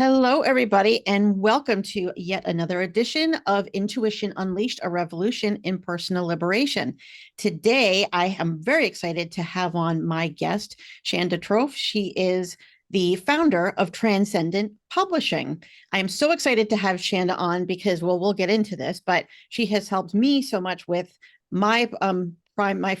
Hello, everybody, and welcome to yet another edition of Intuition Unleashed, a Revolution in Personal Liberation. Today, I am very excited to have on my guest, Shanda Trofe. She is the founder of Transcendent Publishing. I am so excited to have Shanda on because, well, we'll get into this, but she has helped me so much with my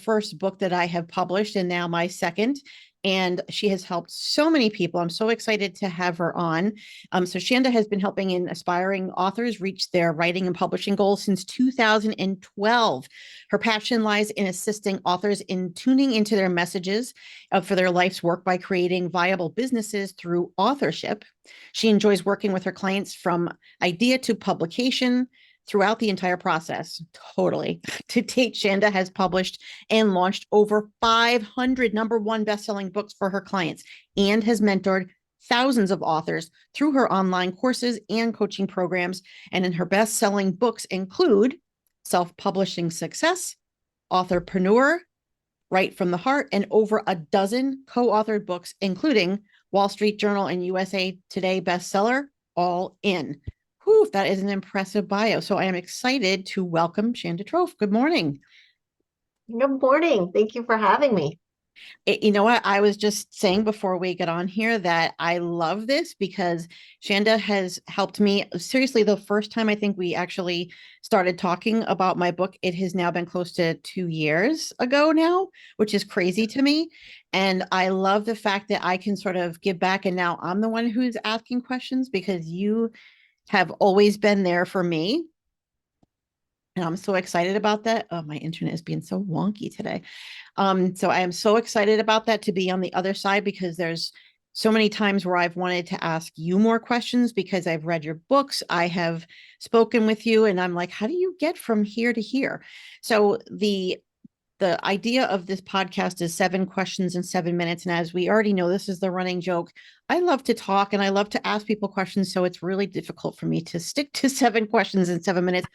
first book that I have published, and now my second. And she has helped so many people. I'm so excited to have her on. So Shanda has been helping in aspiring authors reach their writing and publishing goals since 2012. Her passion lies in assisting authors in tuning into their messages for their life's work by creating viable businesses through authorship. She enjoys working with her clients from idea to publication, throughout the entire process. Totally. To date, Shanda has published and launched over 500 number one best-selling books for her clients and has mentored thousands of authors through her online courses and coaching programs. And in her best-selling books include Self-Publishing Success, Authorpreneur, Write from the Heart, and over a dozen co-authored books, including Wall Street Journal and USA Today bestseller, All In. Whew, that is an impressive bio. So I am excited to welcome Shanda Trofe. Good morning. Good morning. Thank you for having me. You know what? I was just saying before we get on here that I love this because Shanda has helped me. Seriously, the first time I think we actually started talking about my book, it has now been close to 2 years ago now, which is crazy to me. And I love the fact that I can sort of give back. And now I'm the one who's asking questions because you have always been there for me. And I'm so excited about that. Oh, my internet is being so wonky today. So I am so excited about that to be on the other side because there's so many times where I've wanted to ask you more questions because I've read your books, I have spoken with you, and I'm like, how do you get from here to here? So the idea of this podcast is 7 questions in 7 minutes. And as we already know, this is the running joke. I love to talk and I love to ask people questions. So it's really difficult for me to stick to 7 questions in 7 minutes,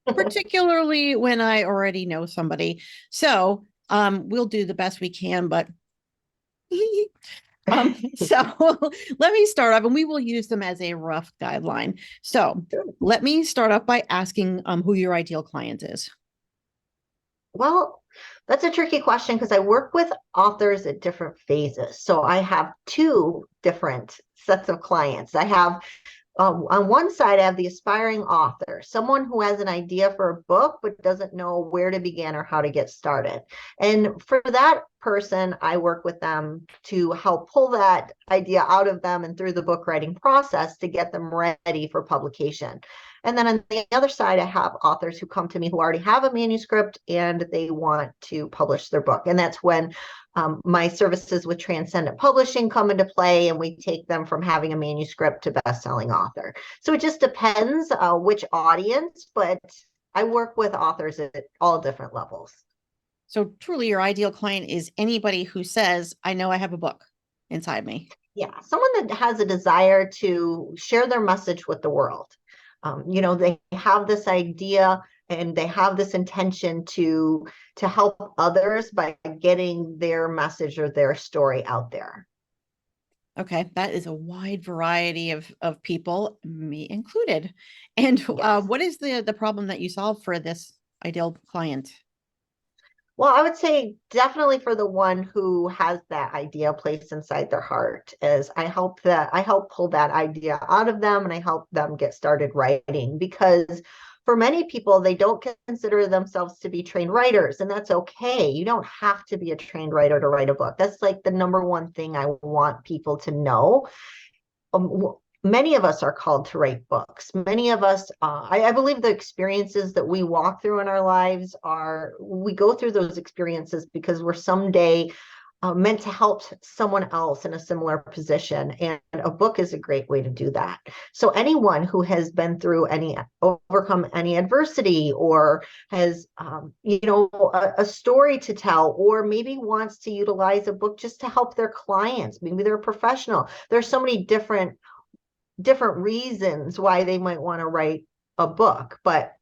particularly when I already know somebody. So we'll do the best we can, but so let me start off and we will use them as a rough guideline. So let me start off by asking who your ideal client is. Well, that's a tricky question because I work with authors at different phases. So I have 2 different sets of clients. I have on one side, I have the aspiring author, someone who has an idea for a book, but doesn't know where to begin or how to get started. And for that person, I work with them to help pull that idea out of them and through the book writing process to get them ready for publication. And then on the other side, I have authors who come to me who already have a manuscript and they want to publish their book. And that's when my services with Transcendent Publishing come into play, and we take them from having a manuscript to best-selling author. So it just depends which audience, but I work with authors at all different levels. So truly your ideal client is anybody who says, I know I have a book inside me. Yeah, someone that has a desire to share their message with the world. They have this idea and they have this intention to help others by getting their message or their story out there. Okay, that is a wide variety of people, me included. And Yes. what is the problem that you solve for this ideal client? Well, I would say definitely for the one who has that idea placed inside their heart is I help pull that idea out of them and I help them get started writing, because for many people, they don't consider themselves to be trained writers, and that's okay. You don't have to be a trained writer to write a book. That's like the number one thing I want people to know. Many of us are called to write books. Many of us, I believe the experiences that we walk through in our lives we go through those experiences because we're someday meant to help someone else in a similar position. And a book is a great way to do that. So anyone who has been through overcome any adversity or has, a story to tell, or maybe wants to utilize a book just to help their clients, maybe they're a professional. There's so many different reasons why they might want to write a book. But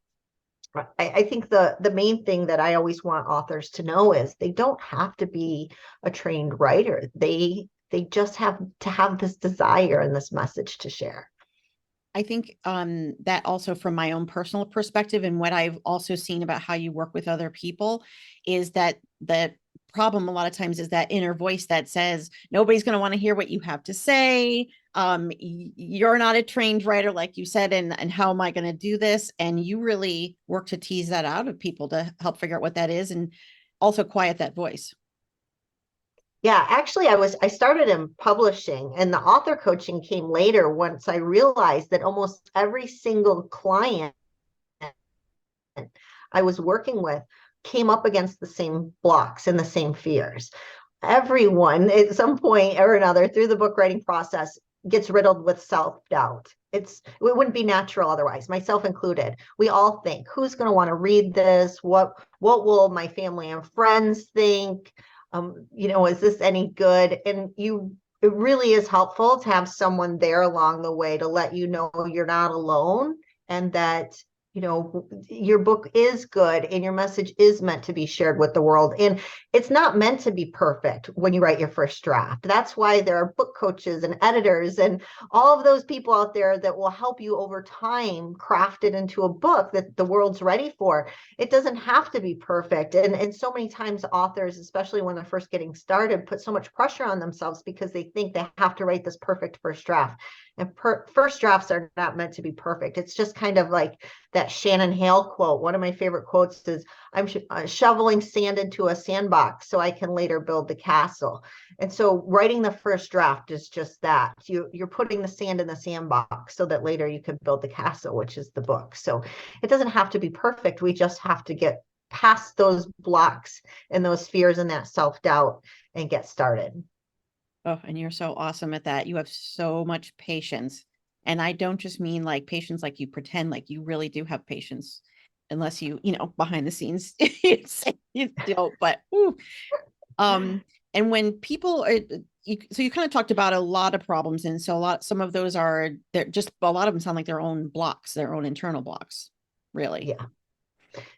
I think the main thing that I always want authors to know is they don't have to be a trained writer. They just have to have this desire and this message to share. I think that also from my own personal perspective and what I've also seen about how you work with other people is that the problem a lot of times is that inner voice that says nobody's going to want to hear what you have to say. You're not a trained writer, like you said, and how am I going to do this? And you really work to tease that out of people to help figure out what that is and also quiet that voice. Yeah, actually, I started in publishing, and the author coaching came later once I realized that almost every single client I was working with came up against the same blocks and the same fears. Everyone at some point or another through the book writing process gets riddled with self-doubt. It wouldn't be natural otherwise, myself included. We all think, who's going to want to read this? What will my family and friends think? Is this any good? And it really is helpful to have someone there along the way to let you know you're not alone, and that your book is good and your message is meant to be shared with the world. And it's not meant to be perfect when you write your first draft. That's why there are book coaches and editors and all of those people out there that will help you over time craft it into a book that the world's ready for. It doesn't have to be perfect. And so many times authors, especially when they're first getting started, put so much pressure on themselves because they think they have to write this perfect first draft. And first drafts are not meant to be perfect. It's just kind of like that Shannon Hale quote. One of my favorite quotes is, I'm shoveling sand into a sandbox so I can later build the castle. And so writing the first draft is just that. You're putting the sand in the sandbox so that later you can build the castle, which is the book. So it doesn't have to be perfect. We just have to get past those blocks and those fears and that self-doubt and get started. Oh, and you're so awesome at that. You have so much patience. And I don't just mean like patience, like you pretend, like you really do have patience, unless behind the scenes, you don't, but, and when people are, so you kind of talked about a lot of problems. And so some of those are, they're just, a lot of them sound like their own blocks, their own internal blocks, really. Yeah.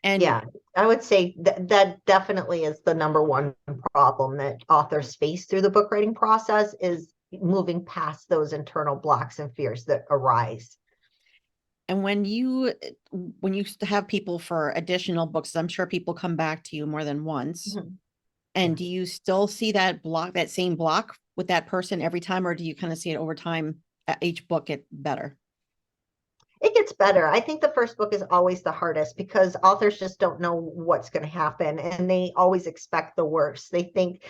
And Yeah, I would say that definitely is the number one problem that authors face through the book writing process, is moving past those internal blocks and fears that arise. And when you have people for additional books, I'm sure people come back to you more than once. Mhm. And Yeah. do you still see that same block with that person every time, or do you kind of see it over time, each book get better? It gets better. I think the first book is always the hardest because authors just don't know what's going to happen, and they always expect the worst. They think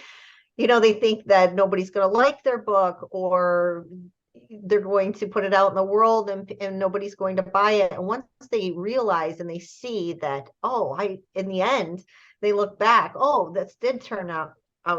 that nobody's going to like their book, or they're going to put it out in the world and nobody's going to buy it. And once they realize and they see that, in the end, they look back, this did turn out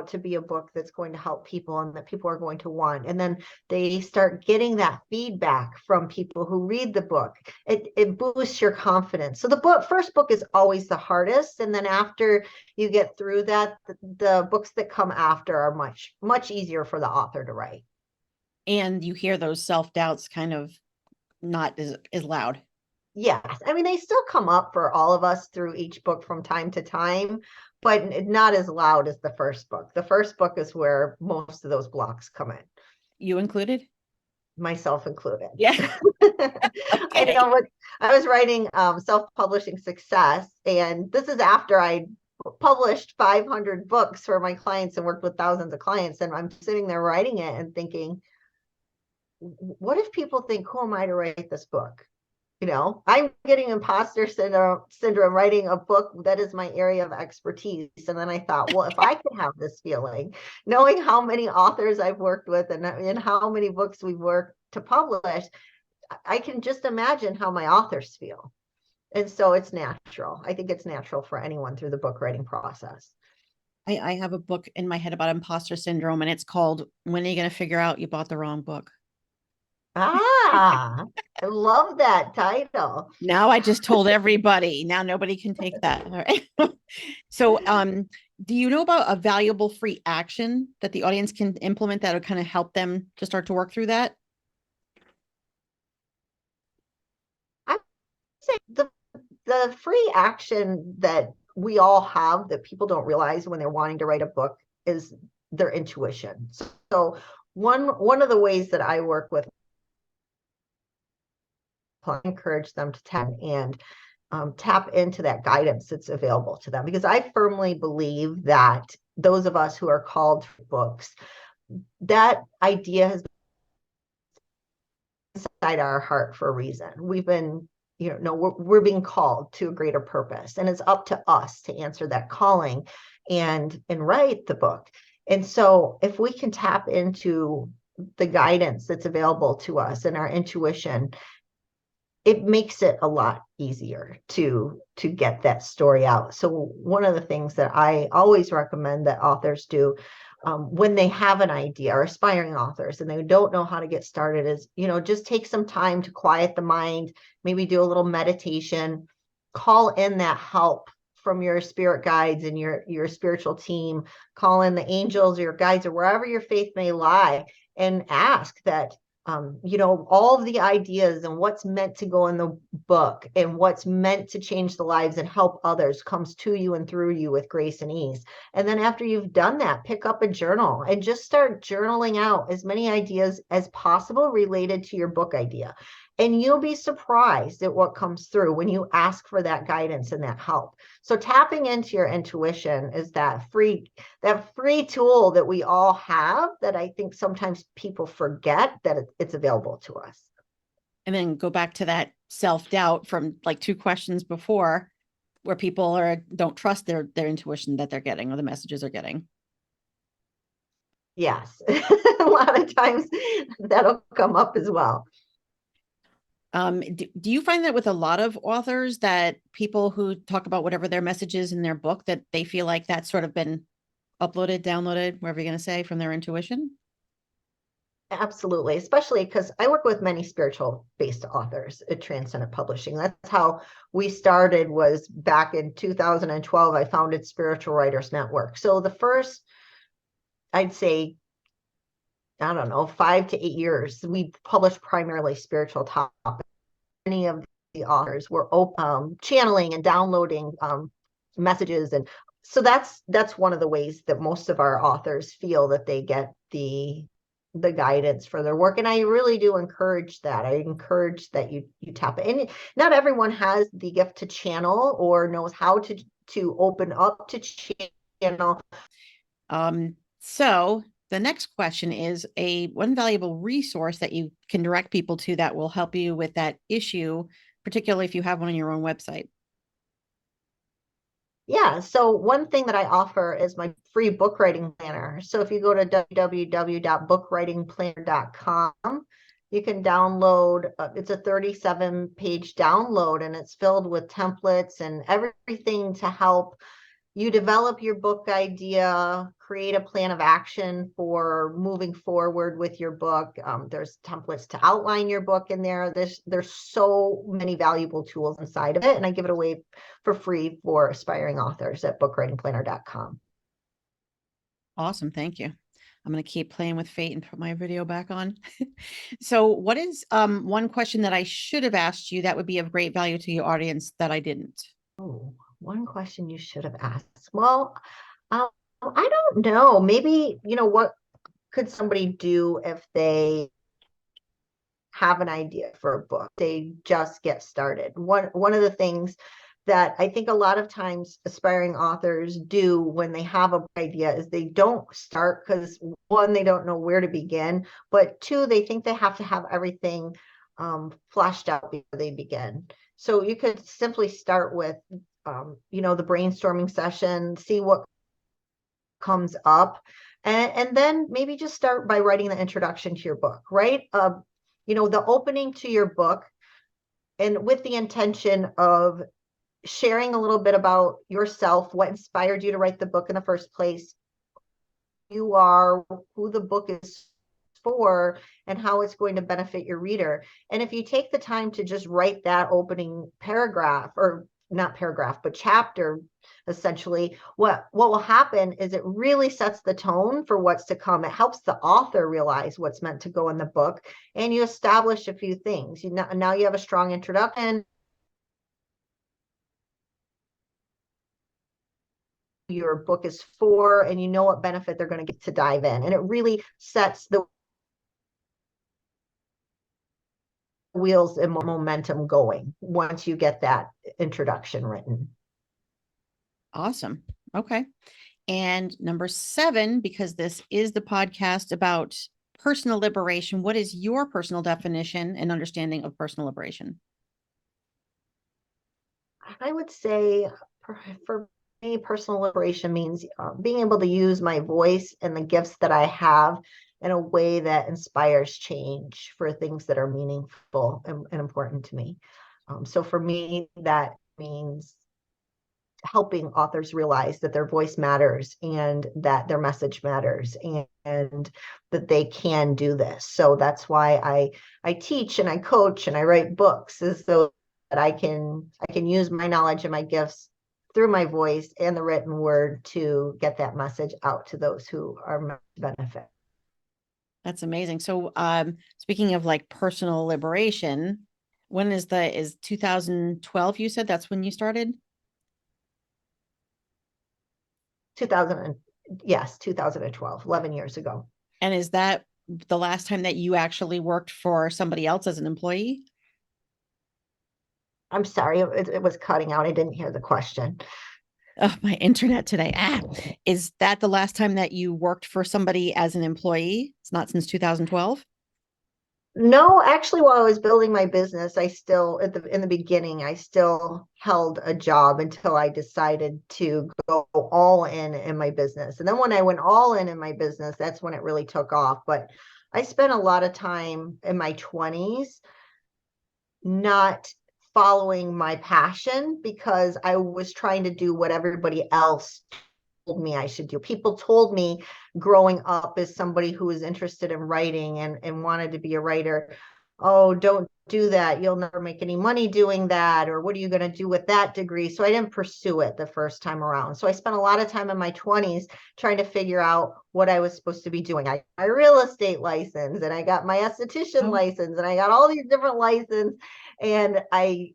to be a book that's going to help people and that people are going to want. And then they start getting that feedback from people who read the book. It boosts your confidence. So first book is always the hardest. And then after you get through that, the books that come after are much, much easier for the author to write. And you hear those self-doubts kind of not as loud. Yes. I mean, they still come up for all of us through each book from time to time, but not as loud as the first book. The first book is where most of those blocks come in, You included? myself included. Yeah. I Okay. know what I was writing self-publishing success, and this is after I published 500 books for my clients and worked with thousands of clients. And I'm sitting there writing it and thinking, what if people think, who am I to write this book? I'm getting imposter syndrome writing a book that is my area of expertise. And then I thought, well, if I could have this feeling, knowing how many authors I've worked with and how many books we've worked to publish, I can just imagine how my authors feel. And so it's natural. I think it's natural for anyone through the book writing process. I have a book in my head about imposter syndrome, and it's called "When Are You Going to Figure Out You Bought the Wrong Book?" Ah, I love that title. Now I just told everybody. Now nobody can take that. All right. So, do you know about a valuable free action that the audience can implement that would kind of help them to start to work through that? I say the free action that we all have that people don't realize when they're wanting to write a book is their intuition. So one of the ways that I work with encourage them to tap into that guidance that's available to them, because I firmly believe that those of us who are called to books, that idea has been inside our heart for a reason. We've been, we're being called to a greater purpose, and it's up to us to answer that calling and write the book. And so if we can tap into the guidance that's available to us and our intuition, it makes it a lot easier to get that story out. So one of the things that I always recommend that authors do when they have an idea, or aspiring authors, and they don't know how to get started, is, just take some time to quiet the mind, maybe do a little meditation, call in that help from your spirit guides and your spiritual team, call in the angels or your guides or wherever your faith may lie, and ask that all of the ideas and what's meant to go in the book and what's meant to change the lives and help others comes to you and through you with grace and ease. And then after you've done that, pick up a journal and just start journaling out as many ideas as possible related to your book idea. And you'll be surprised at what comes through when you ask for that guidance and that help. So tapping into your intuition is that free tool that we all have, that I think sometimes people forget that it's available to us. And then go back to that self-doubt from like 2 questions before, where people don't trust their intuition that they're getting or the messages they're getting. Yes. A lot of times that'll come up as well. Do you find that with a lot of authors, that people who talk about whatever their message is in their book, that they feel like that's sort of been uploaded, downloaded, whatever you're going to say, from their intuition? Absolutely, especially because I work with many spiritual based authors at Transcendent Publishing. That's how we started, was back in 2012. I founded Spiritual Writers Network. So the first, I'd say, I don't know, 5 to 8 years, we published primarily spiritual topics. Many of the authors were channeling and downloading messages. And so that's one of the ways that most of our authors feel that they get the guidance for their work. And I really do encourage that. I encourage that you tap it. And not everyone has the gift to channel or knows how to open up to channel. So the next question is one valuable resource that you can direct people to that will help you with that issue, particularly if you have one on your own website. Yeah, so one thing that I offer is my free book writing planner. So if you go to www.bookwritingplanner.com, you can download, it's a 37-page download, and it's filled with templates and everything to help you develop your book idea, create a plan of action for moving forward with your book. There's templates to outline your book in there. There's so many valuable tools inside of it, and I give it away for free for aspiring authors at bookwritingplanner.com. Awesome. Thank you. I'm going to keep playing with fate and put my video back on. So what is one question that I should have asked you that would be of great value to your audience that I didn't? Oh, one question you should have asked. Well, I don't know. Maybe, what could somebody do if they have an idea for a book? They just get started. One of the things that I think a lot of times aspiring authors do when they have an idea is they don't start because, one, they don't know where to begin, but 2, they think they have to have everything fleshed out before they begin. So you could simply start with, the brainstorming session, see what comes up, and then maybe just start by writing the introduction to your book, right? The opening to your book, and with the intention of sharing a little bit about yourself, what inspired you to write the book in the first place, you are, who the book is for, and how it's going to benefit your reader. And if you take the time to just write that opening paragraph, or not paragraph, but chapter, essentially, what will happen is it really sets the tone for what's to come. It helps the author realize what's meant to go in the book, and you establish a few things. Now you have a strong introduction. Your book is for, and you know what benefit they're going to get to dive in. And it really sets the wheels and momentum going once you get that introduction written. Awesome. Okay. And number 7, because this is the podcast about personal liberation, what is your personal definition and understanding of personal liberation? I would say for me, personal liberation means being able to use my voice and the gifts that I have in a way that inspires change for things that are meaningful and important to me. So for me, that means helping authors realize that their voice matters and that their message matters, and that they can do this. So that's why I teach and I coach and I write books, is so that I can use my knowledge and my gifts through my voice and the written word to get that message out to those who are benefit. That's amazing. So, speaking of like personal liberation, when is 2012? You said that's when you started? 2000, yes, 2012, 11 years ago. And is that the last time that you actually worked for somebody else as an employee? I'm sorry, it was cutting out. I didn't hear the question. Oh, my internet today. Is that the last time that you worked for somebody as an employee? It's not since 2012? No, actually, while I was building my business, I still in the beginning, I still held a job until I decided to go all in my business. And then when I went all in my business, that's when it really took off. But I spent a lot of time in my 20s not following my passion because I was trying to do what everybody else told me I should do. People told me growing up as somebody who was interested in writing and wanted to be a writer, oh, don't do that. You'll never make any money doing that. Or what are you going to do with that degree? So I didn't pursue it the first time around. So I spent a lot of time in my 20s trying to figure out what I was supposed to be doing. I got my real estate license and I got my esthetician license and I got all these different licenses. And I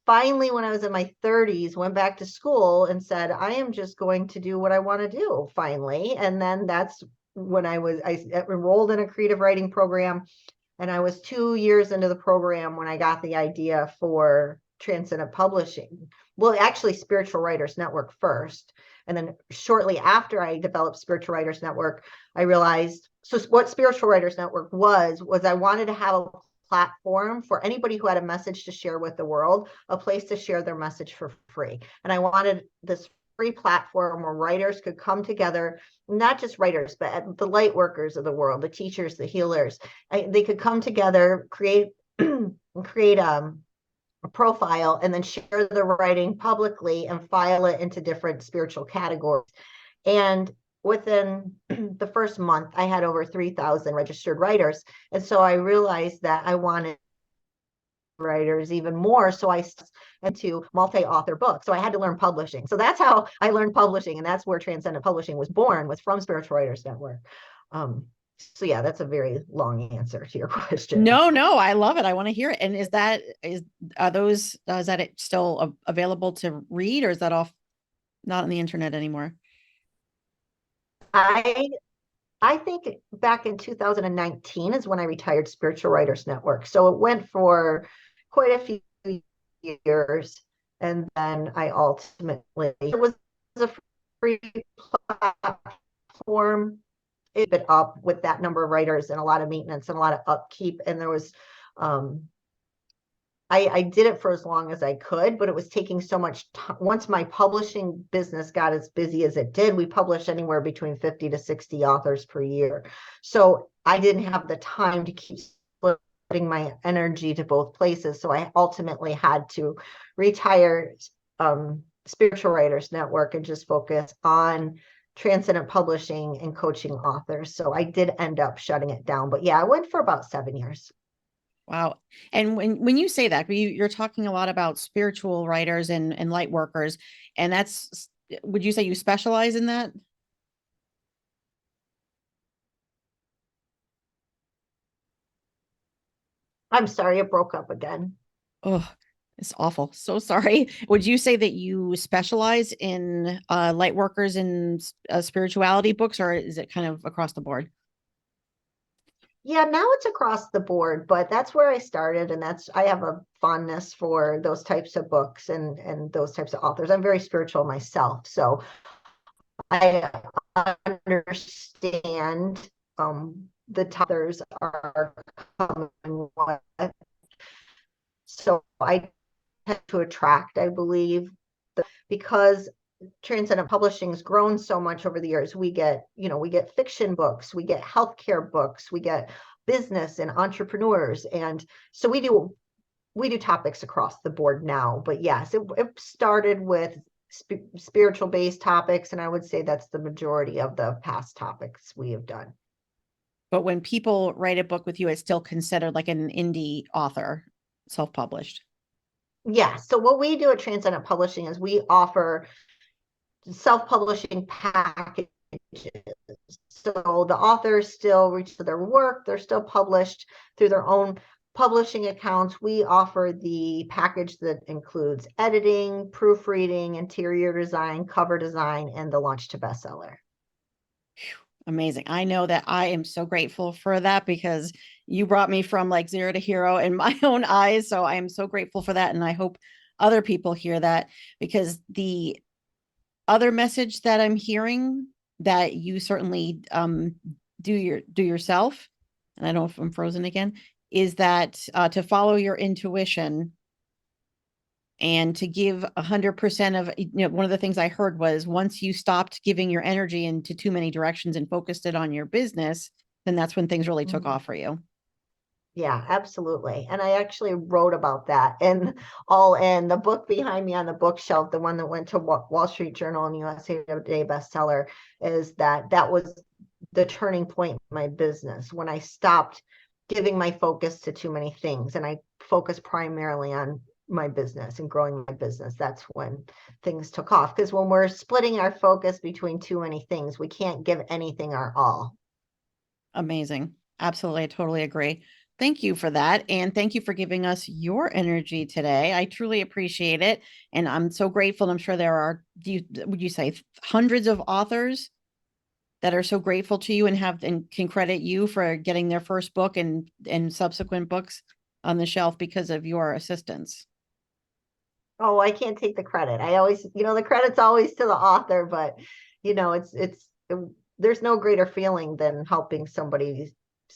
finally, when I was in my 30s, went back to school and said, I am just going to do what I want to do finally. And then that's when I enrolled in a creative writing program. And I was 2 years into the program when I got the idea for Transcendent Publishing. Well, actually, Spiritual Writers Network first. And then shortly after I developed Spiritual Writers Network, I realized, so what Spiritual Writers Network was I wanted to have a platform for anybody who had a message to share with the world, a place to share their message for free. And I wanted this free platform where writers could come together, not just writers, but the light workers of the world, the teachers, the healers. They could come together, create a profile, and then share the writing publicly and file it into different spiritual categories. And within the first month, I had over 3,000 registered writers. And so I realized that I wanted writers even more. So I into multi-author books. So I had to learn publishing. So that's how I learned publishing. And that's where Transcendent Publishing was born, was from Spiritual Writers Network. So yeah, that's a very long answer to your question. No, I love it. I want to hear it. And is that still available to read, or is that off, not on the internet anymore? I think back in 2019 is when I retired Spiritual Writers Network. So it went for quite a few years. And then I ultimately, it was a free platform. It been up with that number of writers and a lot of maintenance and a lot of upkeep. And there was, I did it for as long as I could, but it was taking so much time. Once my publishing business got as busy as it did, we published anywhere between 50 to 60 authors per year. So I didn't have the time to keep splitting my energy to both places. So I ultimately had to retire Spiritual Writers Network and just focus on Transcendent Publishing and coaching authors. So I did end up shutting it down. But yeah, I went for about 7 years. Wow. And when you say that, you're talking a lot about spiritual writers and light workers, and would you say you specialize in that? I'm sorry, it broke up again. Oh, it's awful. So sorry. Would you say that you specialize in light workers and spirituality books, or is it kind of across the board? Yeah, now it's across the board, but that's where I started, and I have a fondness for those types of books and those types of authors. I'm very spiritual myself, so I understand the authors are coming with. So I tend to attract, I believe, because Transcendent Publishing has grown so much over the years. We get fiction books, we get healthcare books, we get business and entrepreneurs. And so we do topics across the board now. But yes, it started with spiritual based topics. And I would say that's the majority of the past topics we have done. But when people write a book with you, it's still considered like an indie author, self-published. Yeah. So what we do at Transcendent Publishing is we offer self-publishing packages. So the authors still reach for their work, they're still published through their own publishing accounts. We offer the package that includes editing, proofreading, interior design, cover design, and the launch to bestseller. Amazing. I know that I am so grateful for that because you brought me from like zero to hero in my own eyes. So I am so grateful for that. And I hope other people hear that, because the other message that I'm hearing that you certainly do yourself, and I don't know if I'm frozen again, is that to follow your intuition and to give 100% of, one of the things I heard was once you stopped giving your energy into too many directions and focused it on your business, then that's when things really took off for you. Yeah, absolutely. And I actually wrote about that in the book behind me on the bookshelf, the one that went to Wall Street Journal and USA Today bestseller, is that was the turning point in my business when I stopped giving my focus to too many things and I focused primarily on my business and growing my business. That's when things took off, because when we're splitting our focus between too many things, we can't give anything our all. Amazing. Absolutely. I totally agree. Thank you for that. And thank you for giving us your energy today. I truly appreciate it. And I'm so grateful. I'm sure there are, would you say hundreds of authors that are so grateful to you and can credit you for getting their first book and subsequent books on the shelf because of your assistance? Oh, I can't take the credit. I always, the credit's always to the author, but there's no greater feeling than helping somebody's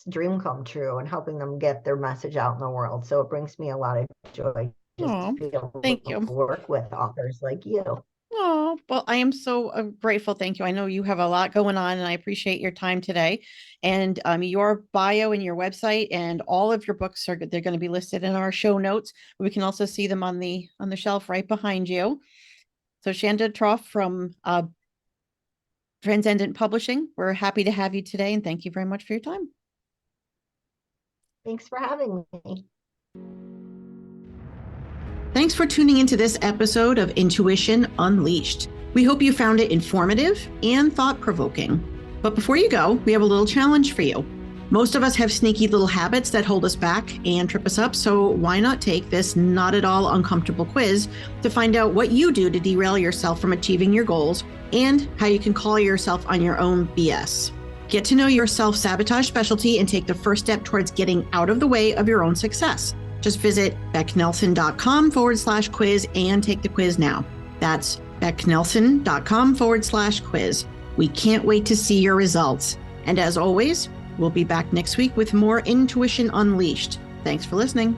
dream come true and helping them get their message out in the world. So it brings me a lot of joy just to be able to work with authors like you. Oh, well, I am so grateful. Thank you. I know you have a lot going on and I appreciate your time today. And your bio and your website and all of your books they're going to be listed in our show notes. We can also see them on the shelf right behind you. So Shanda Trofe from Transcendent Publishing, we're happy to have you today and thank you very much for your time. Thanks for having me. Thanks for tuning into this episode of Intuition Unleashed. We hope you found it informative and thought-provoking. But before you go, we have a little challenge for you. Most of us have sneaky little habits that hold us back and trip us up, so why not take this not at all uncomfortable quiz to find out what you do to derail yourself from achieving your goals and how you can call yourself on your own BS. Get to know your self-sabotage specialty and take the first step towards getting out of the way of your own success. Just visit becknelson.com/quiz and take the quiz now. That's becknelson.com/quiz. We can't wait to see your results. And as always, we'll be back next week with more Intuition Unleashed. Thanks for listening.